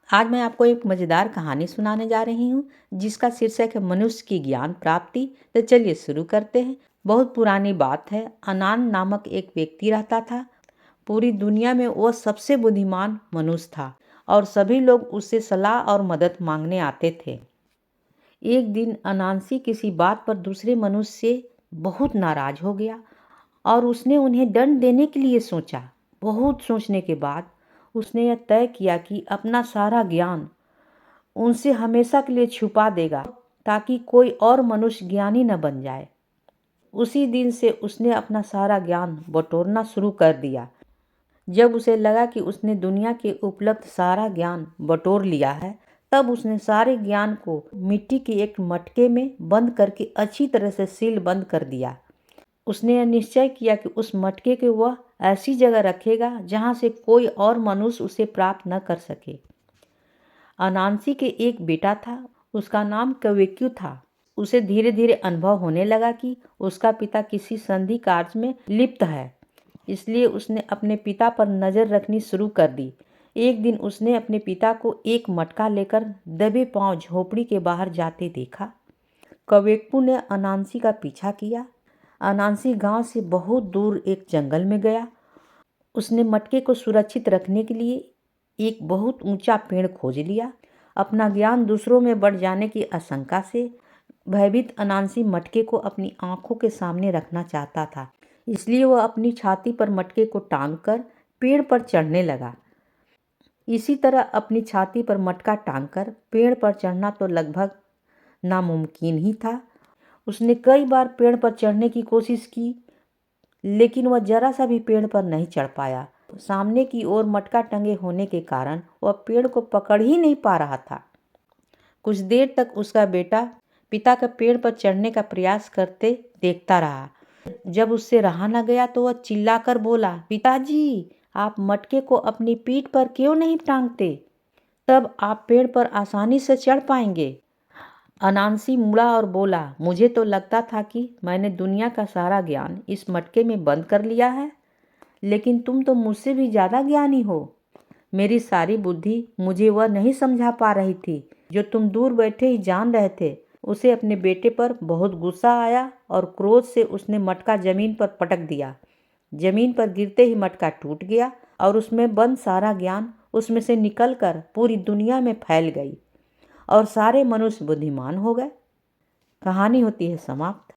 आज मैं आपको एक मज़ेदार कहानी सुनाने जा रही हूँ जिसका शीर्षक है मनुष्य की ज्ञान प्राप्ति। तो चलिए शुरू करते हैं। बहुत पुरानी बात है। अनान नामक एक व्यक्ति रहता था। पूरी दुनिया में वह सबसे बुद्धिमान मनुष्य था और सभी लोग उससे सलाह और मदद मांगने आते थे। एक दिन अनानसी किसी बात पर दूसरे मनुष्य से बहुत नाराज हो गया और उसने उन्हें दंड देने के लिए सोचा। बहुत सोचने के बाद उसने यह तय किया कि अपना सारा ज्ञान उनसे हमेशा के लिए छुपा देगा ताकि कोई और मनुष्य ज्ञानी न बन जाए। उसी दिन से उसने अपना सारा ज्ञान बटोरना शुरू कर दिया। जब उसे लगा कि उसने दुनिया के उपलब्ध सारा ज्ञान बटोर लिया है, तब उसने सारे ज्ञान को मिट्टी के एक मटके में बंद करके अच्छी तरह से सील बंद कर दिया। उसने यह निश्चय किया कि उस मटके को वह ऐसी जगह रखेगा जहाँ से कोई और मनुष्य उसे प्राप्त न कर सके। अनांसी के एक बेटा था, उसका नाम कवेक्यू था। उसे धीरे धीरे अनुभव होने लगा कि उसका पिता किसी संधि कार्य में लिप्त है, इसलिए उसने अपने पिता पर नज़र रखनी शुरू कर दी। एक दिन उसने अपने पिता को एक मटका लेकर दबे पांव झोपड़ी के बाहर जाते देखा। कवेक्यू ने अनांसी का पीछा किया। अनांसी गांव से बहुत दूर एक जंगल में गया। उसने मटके को सुरक्षित रखने के लिए एक बहुत ऊंचा पेड़ खोज लिया। अपना ज्ञान दूसरों में बढ़ जाने की आशंका से भयभीत अनांसी मटके को अपनी आंखों के सामने रखना चाहता था, इसलिए वह अपनी छाती पर मटके को टांगकर पेड़ पर चढ़ने लगा। इसी तरह अपनी छाती पर मटका टांगकर पेड़ पर चढ़ना तो लगभग नामुमकिन ही था। उसने कई बार पेड़ पर चढ़ने की कोशिश की, लेकिन वह जरा सा भी पेड़ पर नहीं चढ़ पाया। सामने की ओर मटका टंगे होने के कारण वह पेड़ को पकड़ ही नहीं पा रहा था। कुछ देर तक उसका बेटा पिता का पेड़ पर चढ़ने का प्रयास करते देखता रहा। जब उससे रहा न गया तो वह चिल्लाकर बोला, पिताजी, आप मटके को अपनी पीठ पर क्यों नहीं टांगते? तब आप पेड़ पर आसानी से चढ़ पाएंगे। अनांसी मुड़ा और बोला, मुझे तो लगता था कि मैंने दुनिया का सारा ज्ञान इस मटके में बंद कर लिया है, लेकिन तुम तो मुझसे भी ज़्यादा ज्ञानी हो। मेरी सारी बुद्धि मुझे वह नहीं समझा पा रही थी जो तुम दूर बैठे ही जान रहे थे। उसे अपने बेटे पर बहुत गुस्सा आया और क्रोध से उसने मटका जमीन पर पटक दिया। जमीन पर गिरते ही मटका टूट गया और उसमें बंद सारा ज्ञान उसमें से निकलकर पूरी दुनिया में फैल गई और सारे मनुष्य बुद्धिमान हो गए। कहानी होती है समाप्त।